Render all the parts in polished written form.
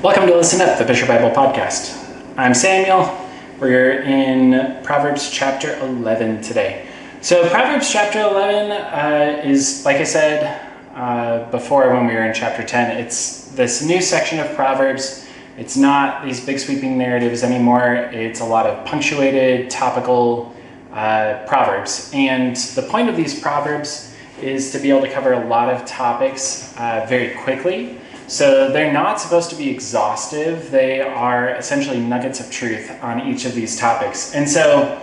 Welcome to Listen Up, the Buescher Bible podcast. I'm Samuel. We're in Proverbs chapter 11 today. So Proverbs chapter 11 is, like I said before when we were in chapter 10, it's this new section of Proverbs. It's not these big sweeping narratives anymore. It's a lot of punctuated, topical Proverbs. And the point of these Proverbs is to be able to cover a lot of topics very quickly. So they're not supposed to be exhaustive. They are essentially nuggets of truth on each of these topics. And so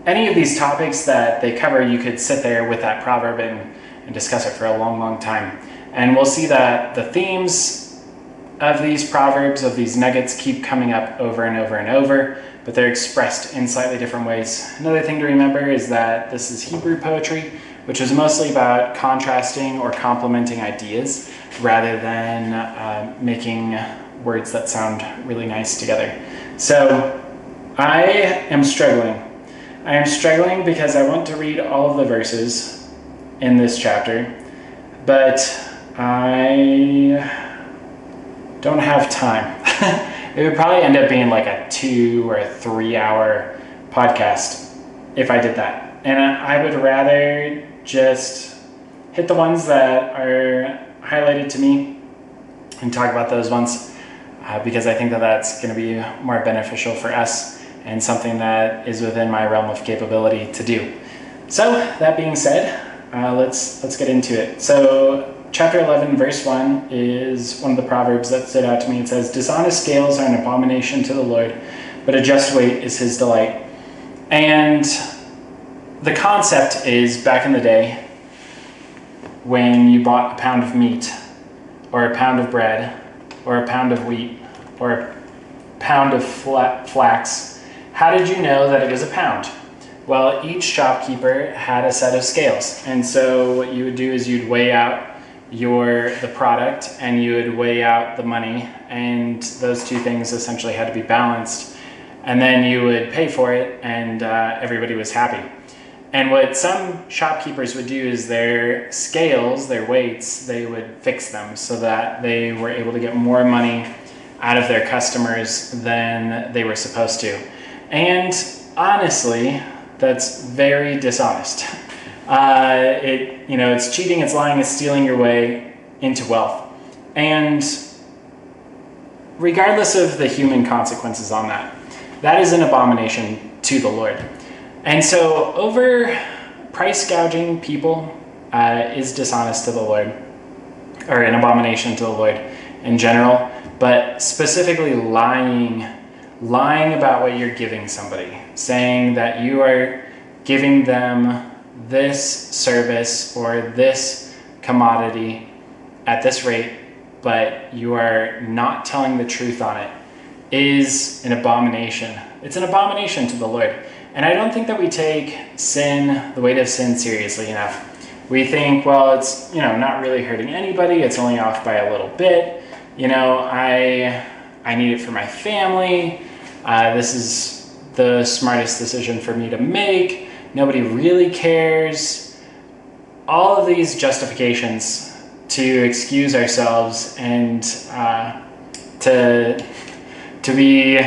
any of these topics that they cover, you could sit there with that proverb and discuss it for a long, long time. And we'll see that the themes of these proverbs, of these nuggets, keep coming up over and over and over, but they're expressed in slightly different ways. Another thing to remember is that this is Hebrew poetry, which is mostly about contrasting or complementing ideas rather than making words that sound really nice together. So I am struggling. I am struggling because I want to read all of the verses in this chapter, but I don't have time. It would probably end up being like a 2 or 3 hour podcast if I did that. And I would rather just hit the ones that are highlighted to me and talk about those ones because I think that that's going to be more beneficial for us and something that is within my realm of capability to do. So that being said, let's get into it. So chapter 11 verse 1 is one of the proverbs that stood out to me. It says, "Dishonest scales are an abomination to the Lord, but a just weight is his delight." And the concept is, back in the day, when you bought a pound of meat, or a pound of bread, or a pound of wheat, or a pound of flax, how did you know that it was a pound? Well, each shopkeeper had a set of scales. And so what you would do is you'd weigh out the product and you would weigh out the money, and those two things essentially had to be balanced. And then you would pay for it, and everybody was happy. And what some shopkeepers would do is their scales, their weights, they would fix them so that they were able to get more money out of their customers than they were supposed to. And honestly, that's very dishonest. It's cheating, it's lying, it's stealing your way into wealth. And regardless of the human consequences on that, that is an abomination to the Lord. And so over price gouging people is dishonest to the Lord, or an abomination to the Lord in general, but specifically lying about what you're giving somebody, saying that you are giving them this service or this commodity at this rate, but you are not telling the truth on it, is an abomination. It's an abomination to the Lord. And I don't think that we take sin, the weight of sin, seriously enough. We think, well, it's, not really hurting anybody. It's only off by a little bit. I need it for my family. This is the smartest decision for me to make. Nobody really cares. All of these justifications to excuse ourselves and to be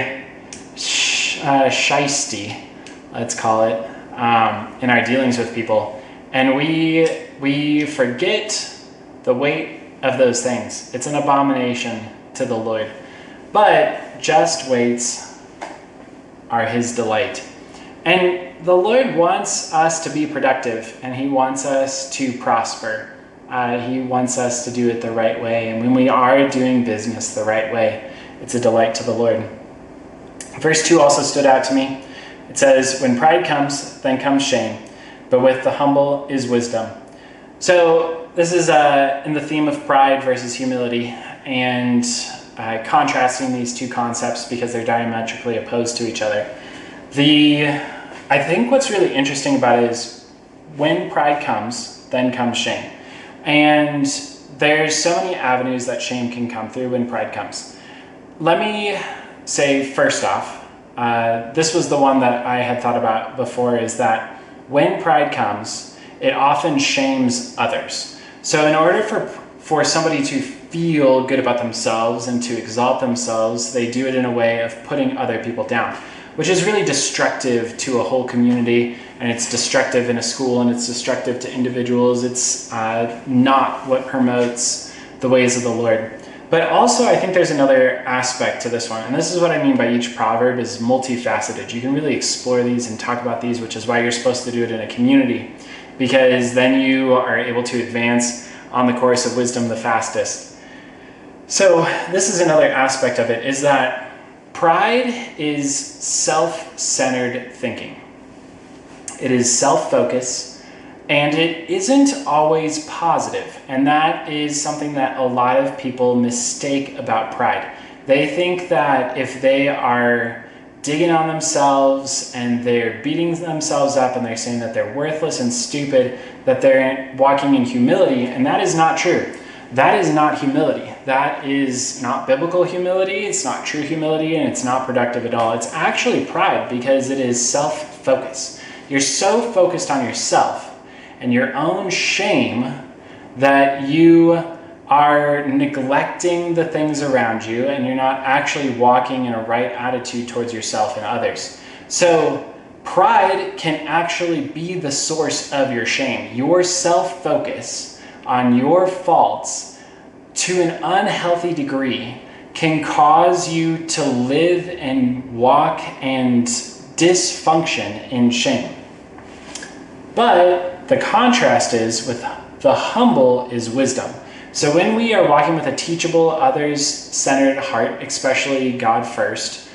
shisty, let's call it, in our dealings with people. And we forget the weight of those things. It's an abomination to the Lord. But just weights are his delight. And the Lord wants us to be productive, and he wants us to prosper. He wants us to do it the right way. And when we are doing business the right way, it's a delight to the Lord. Verse 2 also stood out to me. It says, "When pride comes, then comes shame, but with the humble is wisdom." So this is in the theme of pride versus humility, and contrasting these two concepts because they're diametrically opposed to each other. I think what's really interesting about it is when pride comes, then comes shame. And there's so many avenues that shame can come through when pride comes. Let me say first off, this was the one that I had thought about before, is that when pride comes, it often shames others. So in order for somebody to feel good about themselves and to exalt themselves, they do it in a way of putting other people down, which is really destructive to a whole community, and it's destructive in a school, and it's destructive to individuals. It's not what promotes the ways of the Lord. But also, I think there's another aspect to this one, and this is what I mean by each proverb is multifaceted. You can really explore these and talk about these, which is why you're supposed to do it in a community, because then you are able to advance on the course of wisdom the fastest. So this is another aspect of it, is that pride is self-centered thinking. It is self-focus, and it isn't always positive. And that is something that a lot of people mistake about pride. They think that if they are digging on themselves and they're beating themselves up and they're saying that they're worthless and stupid, that they're walking in humility, and that is not true. That is not humility. That is not biblical humility. It's not true humility, and it's not productive at all. It's actually pride, because it is self-focus. You're so focused on yourself and your own shame that you are neglecting the things around you, and you're not actually walking in a right attitude towards yourself and others. So pride can actually be the source of your shame. Your self-focus on your faults to an unhealthy degree can cause you to live and walk and dysfunction in shame. But the contrast is with the humble is wisdom. So when we are walking with a teachable, others-centered heart, especially God first,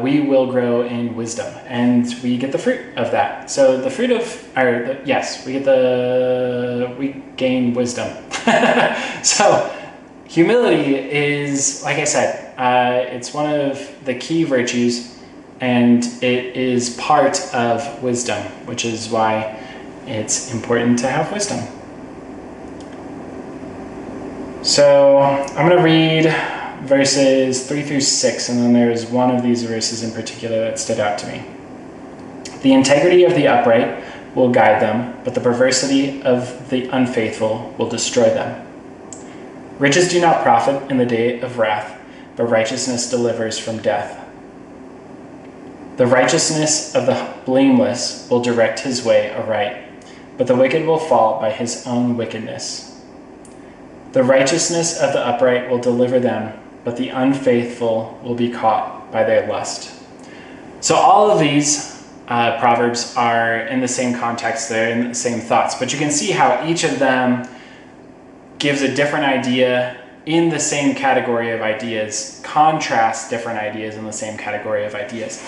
we will grow in wisdom, and we get the fruit of that. So the fruit of, we gain wisdom. So humility is, like I said, it's one of the key virtues, and it is part of wisdom, which is why it's important to have wisdom. So I'm going to read verses 3 through 6, and then there's one of these verses in particular that stood out to me. The integrity of the upright will guide them, but the perversity of the unfaithful will destroy them. Riches do not profit in the day of wrath, but righteousness delivers from death. The righteousness of the blameless will direct his way aright, but the wicked will fall by his own wickedness. The righteousness of the upright will deliver them, but the unfaithful will be caught by their lust. So all of these proverbs are in the same context, they're in the same thoughts, but you can see how each of them gives a different idea in the same category of ideas, contrasts different ideas in the same category of ideas.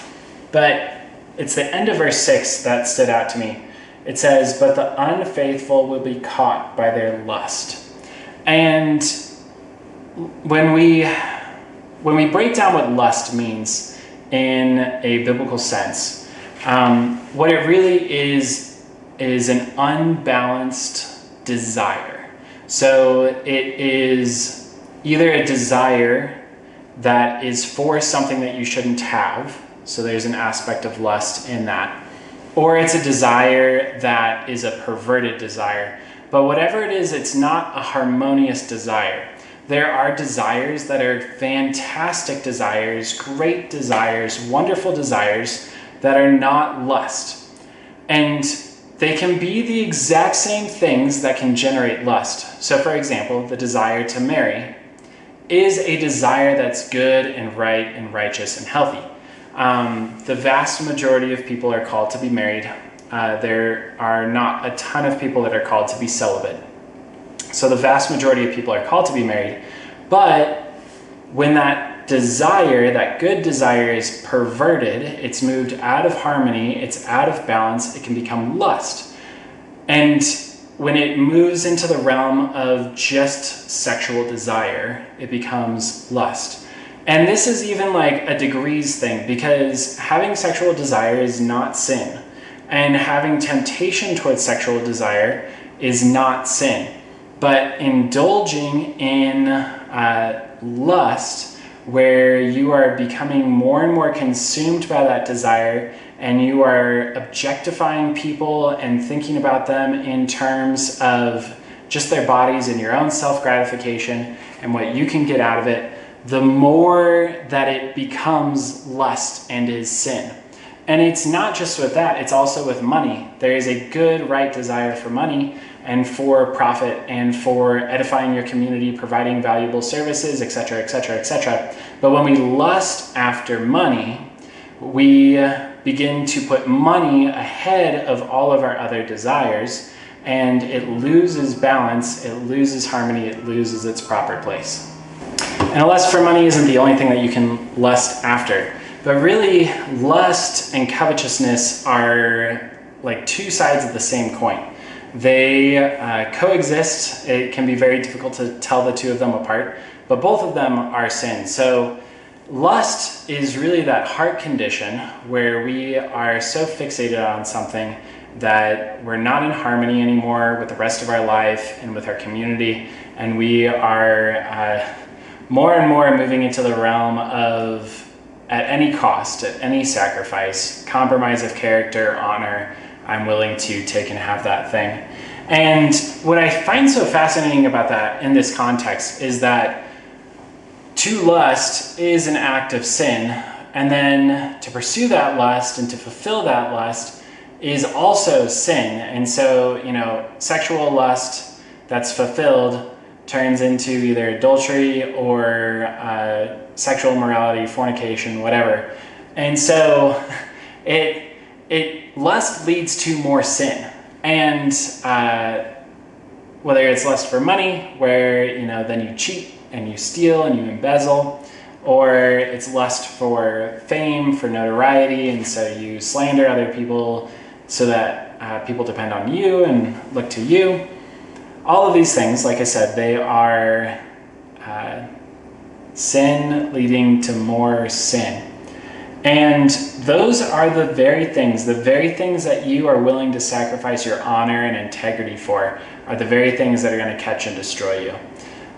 But it's the end of verse 6 that stood out to me. It says, but the unfaithful will be caught by their lust. And when we break down what lust means in a biblical sense, what it really is an unbalanced desire. So it is either a desire that is for something that you shouldn't have, so there's an aspect of lust in that, or it's a desire that is a perverted desire. But whatever it is, it's not a harmonious desire. There are desires that are fantastic desires, great desires, wonderful desires that are not lust. And they can be the exact same things that can generate lust. So for example, the desire to marry is a desire that's good and right and righteous and healthy. The vast majority of people are called to be married. There are not a ton of people that are called to be celibate. So the vast majority of people are called to be married. But when that desire, that good desire, is perverted, it's moved out of harmony, it's out of balance, it can become lust. And when it moves into the realm of just sexual desire, it becomes lust. And this is even like a degrees thing, because having sexual desire is not sin. And having temptation towards sexual desire is not sin. But indulging in lust, where you are becoming more and more consumed by that desire, and you are objectifying people and thinking about them in terms of just their bodies and your own self-gratification, and what you can get out of it, the more that it becomes lust and is sin. And it's not just with that, it's also with money. There is a good, right desire for money and for profit and for edifying your community, providing valuable services, etc., etc., etc. But when we lust after money, we begin to put money ahead of all of our other desires, and it loses balance, it loses harmony, it loses its proper place. And a lust for money isn't the only thing that you can lust after. But really, lust and covetousness are like two sides of the same coin. They coexist. It can be very difficult to tell the two of them apart, but both of them are sin. So lust is really that heart condition where we are so fixated on something that we're not in harmony anymore with the rest of our life and with our community, and we are more and more moving into the realm of, at any cost, at any sacrifice, compromise of character, honor, I'm willing to take and have that thing. And what I find so fascinating about that in this context is that to lust is an act of sin, and then to pursue that lust and to fulfill that lust is also sin. And so, sexual lust that's fulfilled turns into either adultery or sexual immorality, fornication, whatever. And so lust leads to more sin. And whether it's lust for money, where then you cheat and you steal and you embezzle, or it's lust for fame, for notoriety, and so you slander other people so that people depend on you and look to you. All of these things, like I said, they are sin leading to more sin. And those are the very things that you are willing to sacrifice your honor and integrity for are the very things that are going to catch and destroy you.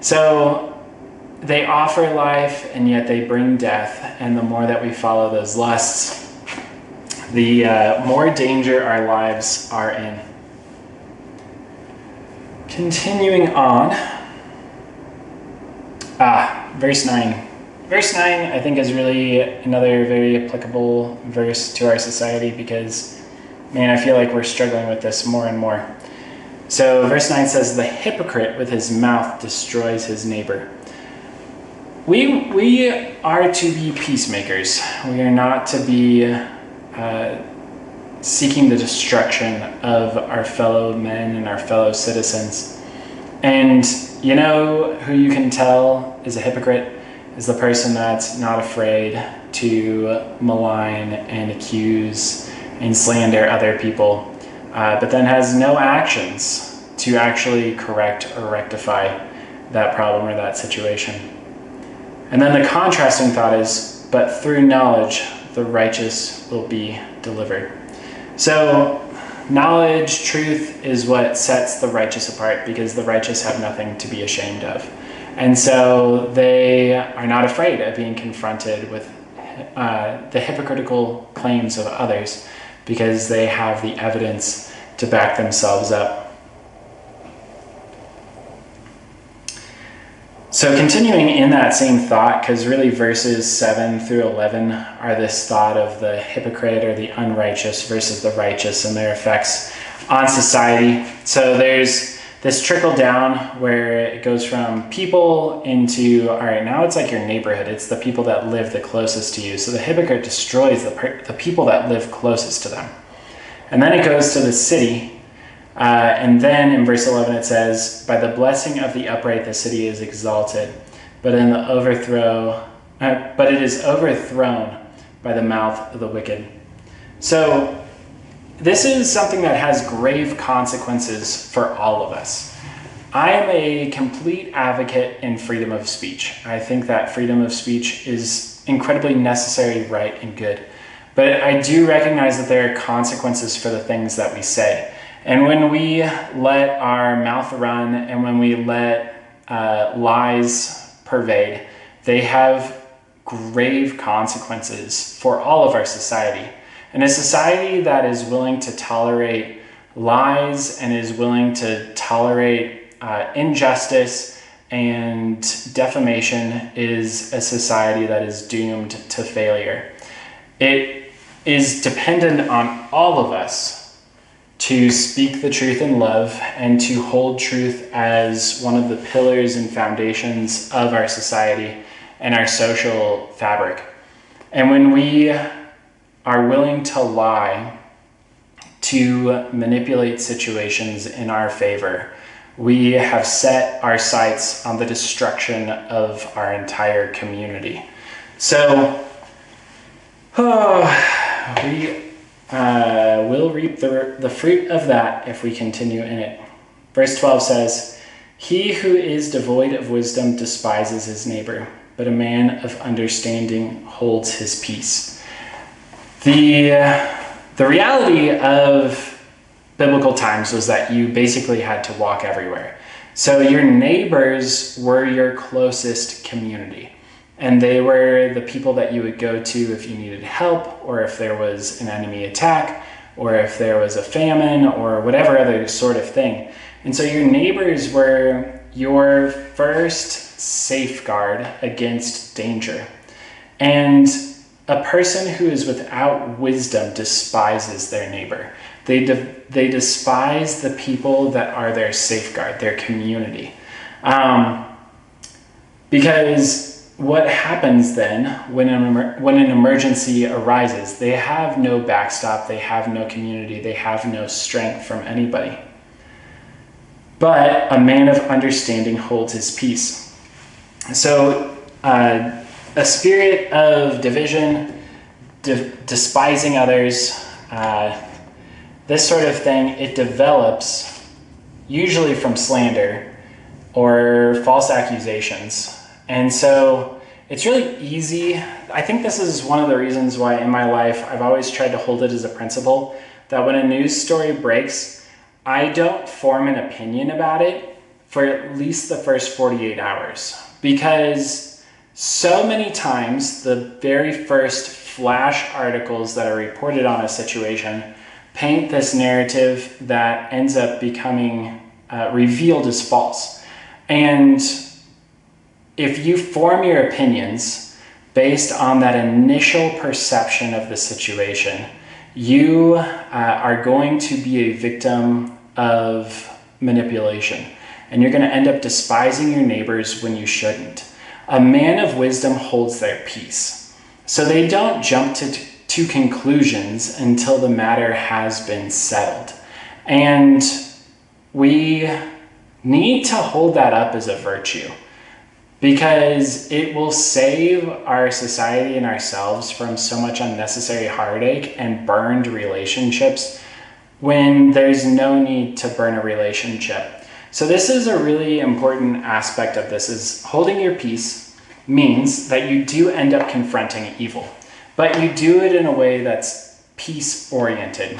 So they offer life, and yet they bring death. And the more that we follow those lusts, the more danger our lives are in. Continuing on, verse 9. Verse 9, I think, is really another very applicable verse to our society because, I feel like we're struggling with this more and more. So verse 9 says, "The hypocrite with his mouth destroys his neighbor." We are to be peacemakers. We are not to be seeking the destruction of our fellow men and our fellow citizens. And you know who you can tell is a hypocrite? Is the person that's not afraid to malign and accuse and slander other people, but then has no actions to actually correct or rectify that problem or that situation. And then the contrasting thought is, "But through knowledge, the righteous will be delivered." So knowledge, truth is what sets the righteous apart, because the righteous have nothing to be ashamed of. And so they are not afraid of being confronted with the hypocritical claims of others because they have the evidence to back themselves up. So continuing in that same thought, because really verses 7 through 11 are this thought of the hypocrite or the unrighteous versus the righteous and their effects on society. So there's this trickle down where it goes from people into, all right, now it's like your neighborhood. It's the people that live the closest to you. So the hypocrite destroys the people that live closest to them. And then it goes to the city. And then in verse 11 it says, "By the blessing of the upright the city is exalted, but it is overthrown by the mouth of the wicked." So this is something that has grave consequences for all of us. I am a complete advocate in freedom of speech. I think that freedom of speech is incredibly necessary, right, and good. But I do recognize that there are consequences for the things that we say. And when we let our mouth run and when we let lies pervade, they have grave consequences for all of our society. And a society that is willing to tolerate lies and is willing to tolerate injustice and defamation is a society that is doomed to failure. It is dependent on all of us to speak the truth in love and to hold truth as one of the pillars and foundations of our society and our social fabric. And when we are willing to lie, to manipulate situations in our favor, we have set our sights on the destruction of our entire community. So, we will reap the fruit of that if we continue in it. Verse 12 says, "He who is devoid of wisdom despises his neighbor, but a man of understanding holds his peace." The reality of biblical times was that you basically had to walk everywhere. So your neighbors were your closest community, and they were the people that you would go to if you needed help, or if there was an enemy attack, or if there was a famine, or whatever other sort of thing. And so your neighbors were your first safeguard against danger. And a person who is without wisdom despises their neighbor. They despise the people that are their safeguard, their community. Because what happens then when an emergency arises? They have no backstop, they have no community, they have no strength from anybody. But a man of understanding holds his peace. So a spirit of division, despising others, this sort of thing, it develops usually from slander or false accusations. And so it's really easy. I think this is one of the reasons why in my life I've always tried to hold it as a principle that when a news story breaks, I don't form an opinion about it for at least the first 48 hours. Because so many times the very first flash articles that are reported on a situation paint this narrative that ends up becoming revealed as false. And if you form your opinions based on that initial perception of the situation, you are going to be a victim of manipulation. And you're going to end up despising your neighbors when you shouldn't. A man of wisdom holds their peace. So they don't jump to conclusions until the matter has been settled. And we need to hold that up as a virtue, because it will save our society and ourselves from so much unnecessary heartache and burned relationships when there's no need to burn a relationship. So this is a really important aspect of this, is holding your peace means that you do end up confronting evil, but you do it in a way that's peace-oriented.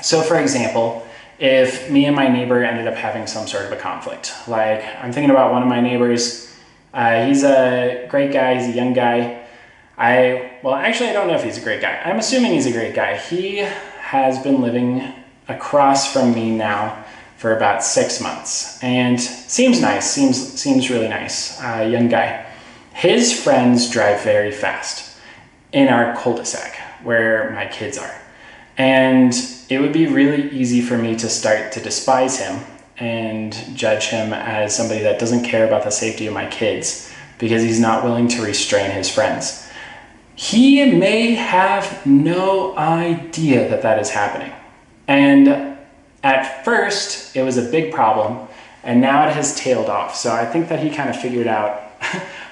So for example, if me and my neighbor ended up having some sort of a conflict, like I'm thinking about one of my neighbors, he's a great guy, he's a young guy. I don't know if he's a great guy. I'm assuming he's a great guy. He has been living across from me now for about 6 months and seems nice, seems really nice, young guy. His friends drive very fast in our cul-de-sac where my kids are. And it would be really easy for me to start to despise him and judge him as somebody that doesn't care about the safety of my kids because he's not willing to restrain his friends. He may have no idea that that is happening. And at first, it was a big problem, and now it has tailed off. So I think that he kind of figured out,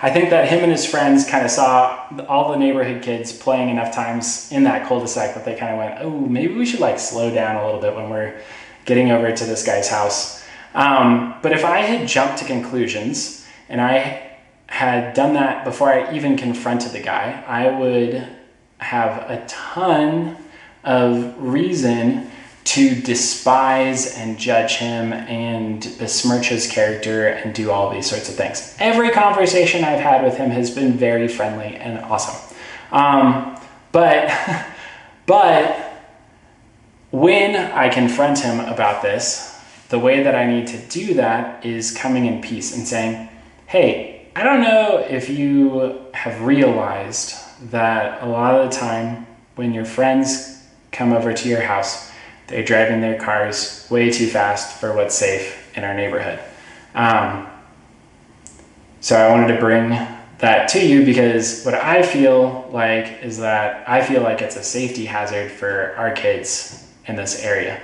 I think that him and his friends kind of saw all the neighborhood kids playing enough times in that cul-de-sac that they kind of went, oh, maybe we should slow down a little bit when we're getting over to this guy's house. But if I had jumped to conclusions and I had done that before I even confronted the guy, I would have a ton of reason to despise and judge him and besmirch his character and do all these sorts of things. Every conversation I've had with him has been very friendly and awesome. But when I confront him about this, the way that I need to do that is coming in peace and saying, hey, I don't know if you have realized that a lot of the time when your friends come over to your house, they're driving their cars way too fast for what's safe in our neighborhood. So I wanted to bring that to you because what I feel like is that I feel like it's a safety hazard for our kids in this area.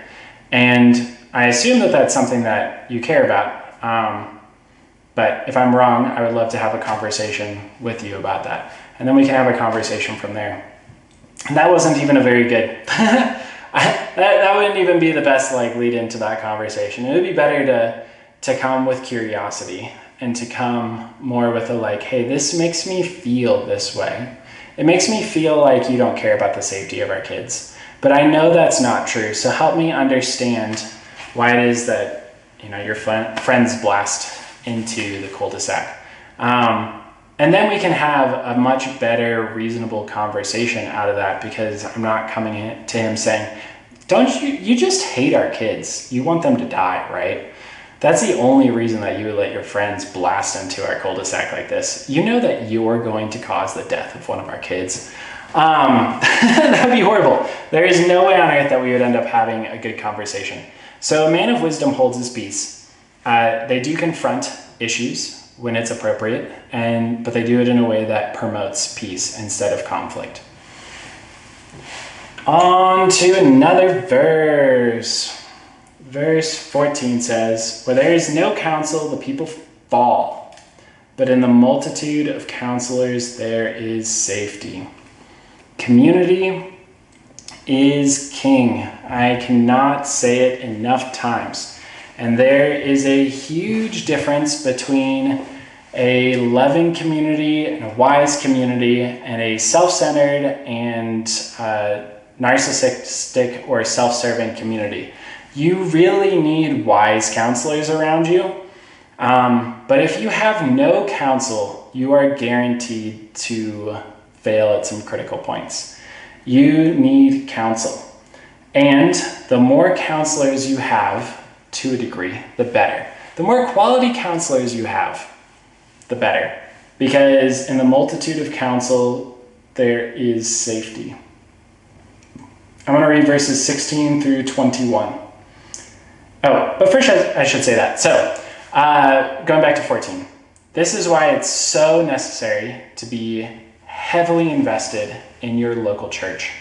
And I assume that that's something that you care about. But if I'm wrong, I would love to have a conversation with you about that. And then we can have a conversation from there. And that wasn't even a very good, that wouldn't even be the best lead into that conversation. It would be better to come with curiosity and to come more with hey, this makes me feel this way. It makes me feel like you don't care about the safety of our kids. But I know that's not true. So help me understand why it is that your friends blast into the cul-de-sac. And then we can have a much better, reasonable conversation out of that, because I'm not coming to him saying, don't you just hate our kids. You want them to die, right? That's the only reason that you would let your friends blast into our cul-de-sac like this. You know that you're going to cause the death of one of our kids. That would be horrible. There is no way on earth that we would end up having a good conversation. So a man of wisdom holds his peace. They do confront issues when it's appropriate, but they do it in a way that promotes peace instead of conflict. On to another verse. Verse 14 says, where there is no counsel, the people fall, but in the multitude of counselors there is safety. Community is king. I cannot say it enough times. And there is a huge difference between a loving community and a wise community and a self-centered and narcissistic or self-serving community. You really need wise counselors around you. But if you have no counsel, you are guaranteed to fail at some critical points. You need counsel. And the more counselors you have, to a degree, the better. The more quality counselors you have, the better. Because in the multitude of counsel, there is safety. I'm going to read verses 16 through 21. Oh, but first I should say that. So, going back to 14. This is why it's so necessary to be heavily invested in your local church.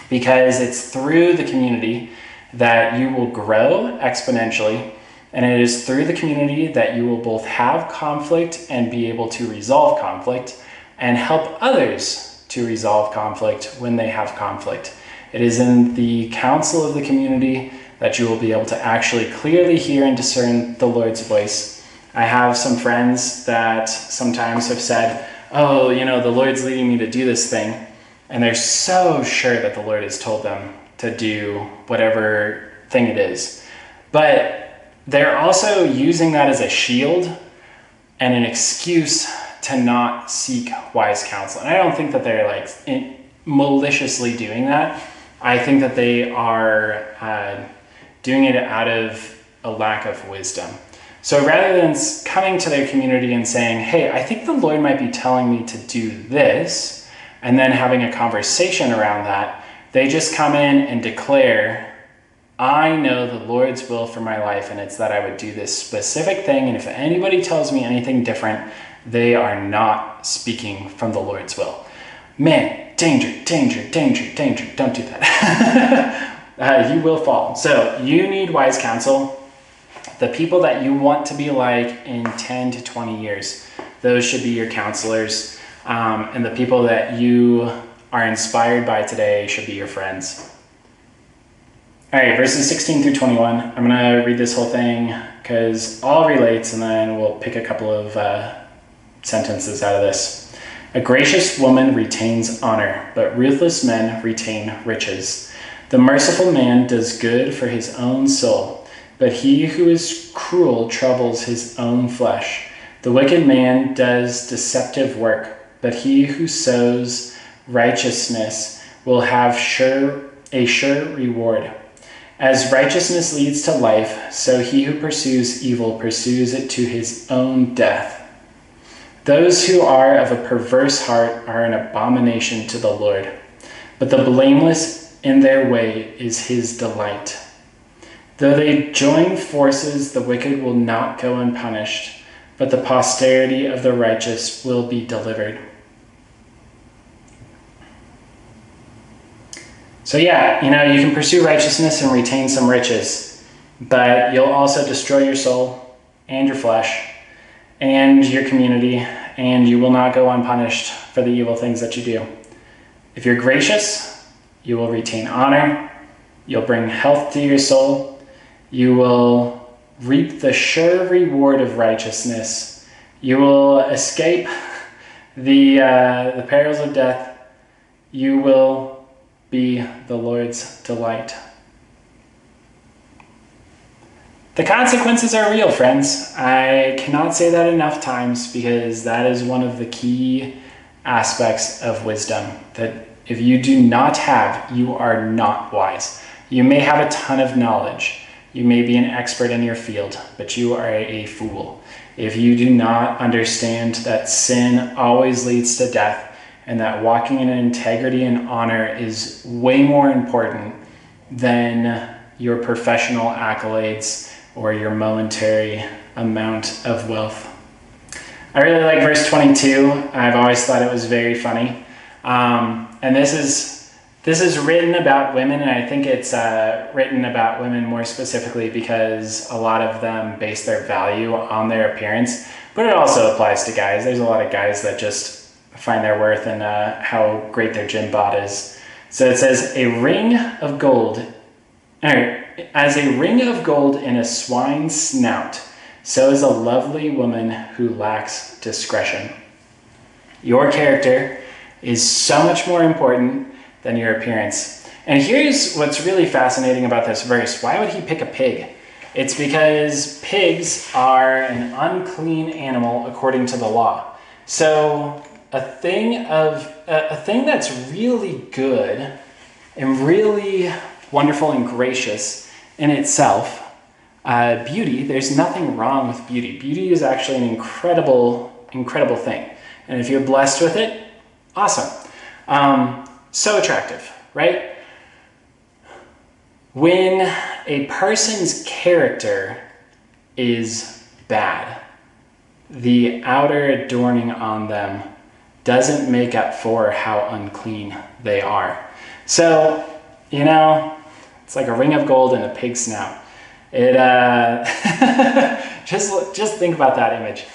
Because it's through the community that you will grow exponentially, and it is through the community that you will both have conflict and be able to resolve conflict and help others to resolve conflict when they have conflict. It is in the counsel of the community that you will be able to actually clearly hear and discern the Lord's voice. I have some friends that sometimes have said, oh, the Lord's leading me to do this thing. And they're so sure that the Lord has told them to do whatever thing it is. But they're also using that as a shield and an excuse to not seek wise counsel. And I don't think that they're maliciously doing that. I think that they are doing it out of a lack of wisdom. So rather than coming to their community and saying, hey, I think the Lord might be telling me to do this, and then having a conversation around that, they just come in and declare, I know the Lord's will for my life, and it's that I would do this specific thing, and if anybody tells me anything different, they are not speaking from the Lord's will. Man, danger, danger, danger, danger. Don't do that. You will fall. So you need wise counsel. The people that you want to be like in 10 to 20 years, those should be your counselors. And the people that you are inspired by today should be your friends. All right, verses 16 through 21. I'm going to read this whole thing because all relates, and then we'll pick a couple of sentences out of this. A gracious woman retains honor, but ruthless men retain riches. The merciful man does good for his own soul, but he who is cruel troubles his own flesh. The wicked man does deceptive work, but he who sows righteousness will have a sure reward. As righteousness leads to life, so he who pursues evil pursues it to his own death. Those who are of a perverse heart are an abomination to the Lord, but the blameless in their way is his delight. Though they join forces, the wicked will not go unpunished, but the posterity of the righteous will be delivered. So yeah, you can pursue righteousness and retain some riches, but you'll also destroy your soul and your flesh and your community, and you will not go unpunished for the evil things that you do. If you're gracious, you will retain honor, you'll bring health to your soul, you will reap the sure reward of righteousness, you will escape the perils of death, you will be the Lord's delight. The consequences are real, friends. I cannot say that enough times because that is one of the key aspects of wisdom, that if you do not have, you are not wise. You may have a ton of knowledge. You may be an expert in your field, but you are a fool. If you do not understand that sin always leads to death, and that walking in integrity and honor is way more important than your professional accolades or your momentary amount of wealth. I really like verse 22. I've always thought it was very funny. And this is written about women, and I think it's written about women more specifically because a lot of them base their value on their appearance, but it also applies to guys. There's a lot of guys that just find their worth in how great their gym bod is. So it says, as a ring of gold in a swine's snout, so is a lovely woman who lacks discretion. Your character is so much more important than your appearance. And here's what's really fascinating about this verse. Why would he pick a pig? It's because pigs are an unclean animal according to the law. So a thing that's really good and really wonderful and gracious in itself, beauty, there's nothing wrong with beauty. Beauty is actually an incredible thing. And if you're blessed with it, awesome. So attractive, right? When a person's character is bad, the outer adorning on them doesn't make up for how unclean they are. So, it's like a ring of gold in a pig's snout. It just think about that image.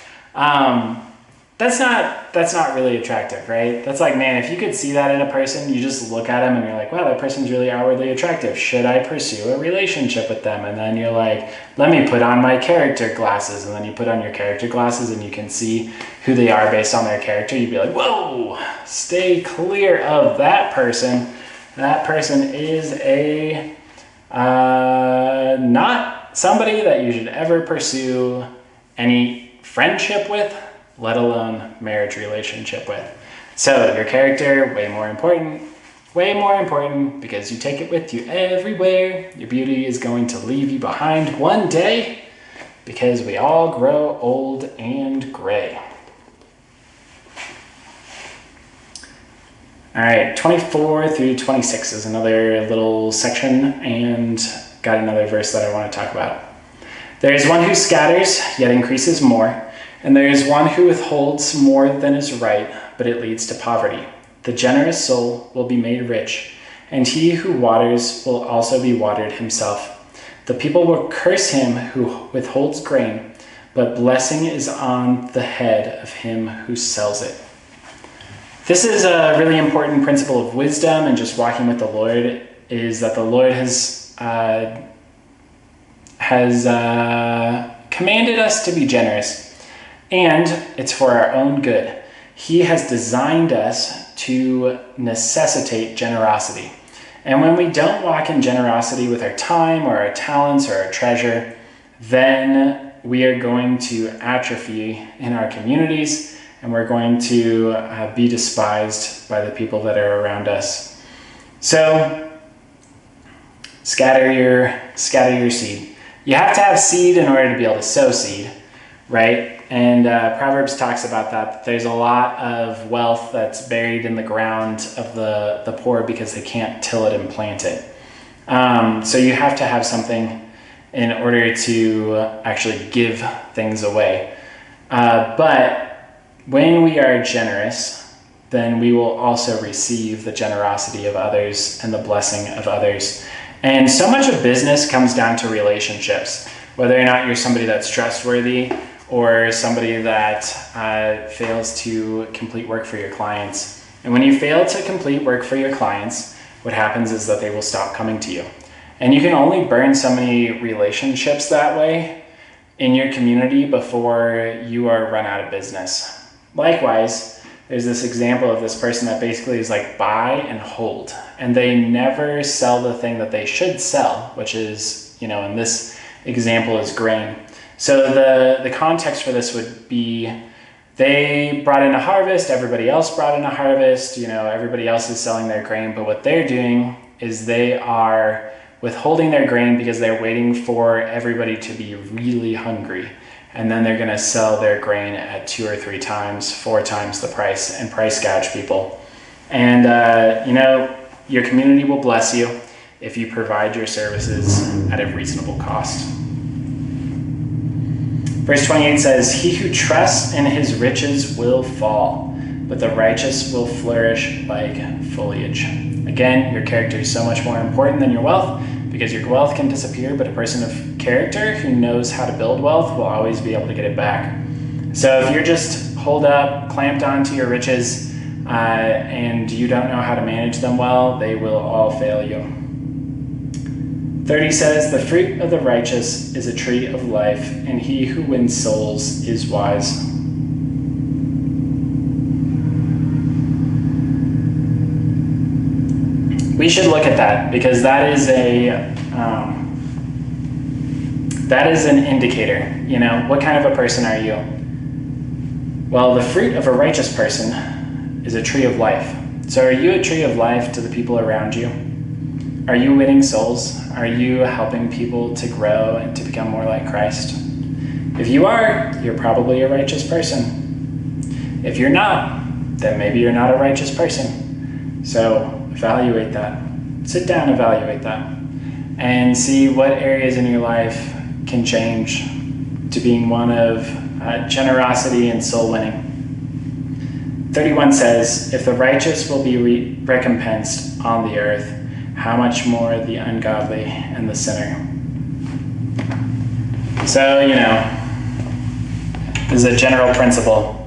That's not really attractive, right? That's like, man, if you could see that in a person, you just look at them and you're like, wow, that person's really outwardly attractive. Should I pursue a relationship with them? And then you're like, let me put on my character glasses. And then you put on your character glasses and you can see who they are based on their character. You'd be like, whoa, stay clear of that person. That person is not somebody that you should ever pursue any friendship with, let alone marriage relationship with. So your character, way more important because you take it with you everywhere. Your beauty is going to leave you behind one day because we all grow old and gray. All right, 24 through 26 is another little section, and got another verse that I want to talk about. There is one who scatters, yet increases more. And there is one who withholds more than is right, but it leads to poverty. The generous soul will be made rich, and he who waters will also be watered himself. The people will curse him who withholds grain, but blessing is on the head of him who sells it. This is a really important principle of wisdom and just walking with the Lord, is that the Lord has commanded us to be generous. And it's for our own good. He has designed us to necessitate generosity. And when we don't walk in generosity with our time or our talents or our treasure, then we are going to atrophy in our communities, and we're going to be despised by the people that are around us. So Scatter your seed. You have to have seed in order to be able to sow seed, right? And Proverbs talks about that. There's a lot of wealth that's buried in the ground of the poor because they can't till it and plant it. So you have to have something in order to actually give things away. But when we are generous, then we will also receive the generosity of others and the blessing of others. And so much of business comes down to relationships, whether or not you're somebody that's trustworthy or somebody that fails to complete work for your clients. And when you fail to complete work for your clients, what happens is that they will stop coming to you. And you can only burn so many relationships that way in your community before you are run out of business. Likewise, there's this example of this person that basically is like buy and hold, and they never sell the thing that they should sell, which is, in this example is grain. So the context for this would be they brought in a harvest, everybody else brought in a harvest, everybody else is selling their grain, but what they're doing is they are withholding their grain because they're waiting for everybody to be really hungry. And then they're going to sell their grain at 2 or 3 times, 4 times the price and price gouge people. And, your community will bless you if you provide your services at a reasonable cost. Verse 28 says, "He who trusts in his riches will fall, but the righteous will flourish like foliage." Again, your character is so much more important than your wealth, because your wealth can disappear, but a person of character who knows how to build wealth will always be able to get it back. So if you're just holed up, clamped onto your riches, and you don't know how to manage them well, they will all fail you. 30 says, "The fruit of the righteous is a tree of life, and he who wins souls is wise." We should look at that, because that is an indicator. What kind of a person are you? Well, the fruit of a righteous person is a tree of life. So are you a tree of life to the people around you? Are you winning souls? Are you helping people to grow and to become more like Christ? If you are, you're probably a righteous person. If you're not, then maybe you're not a righteous person. So evaluate that. Sit down, evaluate that, and see what areas in your life can change to being one of generosity and soul winning. 31 says, "If the righteous will be recompensed on the earth, how much more the ungodly and the sinner?" So, this is a general principle.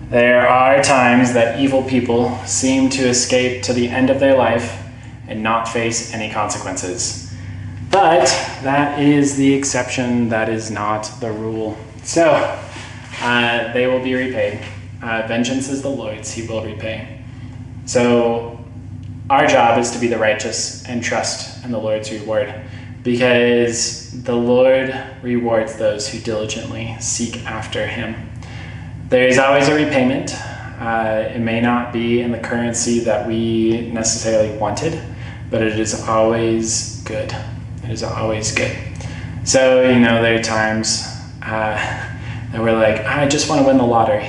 There are times that evil people seem to escape to the end of their life and not face any consequences. But that is the exception, that is not the rule. So, they will be repaid. Vengeance is the Lord's, he will repay. So, our job is to be the righteous and trust in the Lord's reward, because the Lord rewards those who diligently seek after him. There is always a repayment. It may not be in the currency that we necessarily wanted, but it is always good. It is always good. So, there are times that we're like, I just want to win the lottery.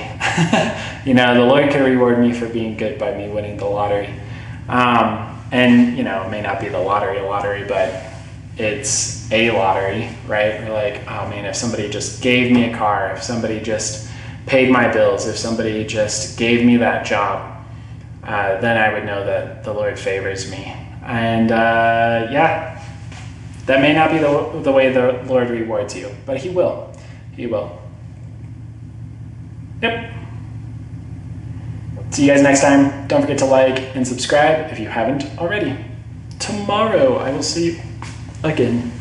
The Lord could reward me for being good by me winning the lottery. And, it may not be the lottery, but it's a lottery, right? We're like, oh man, if somebody just gave me a car, if somebody just paid my bills, if somebody just gave me that job, then I would know that the Lord favors me. And that may not be the way the Lord rewards you, but he will. He will. Yep. See you guys next time. Don't forget to like and subscribe if you haven't already. Tomorrow I will see you again.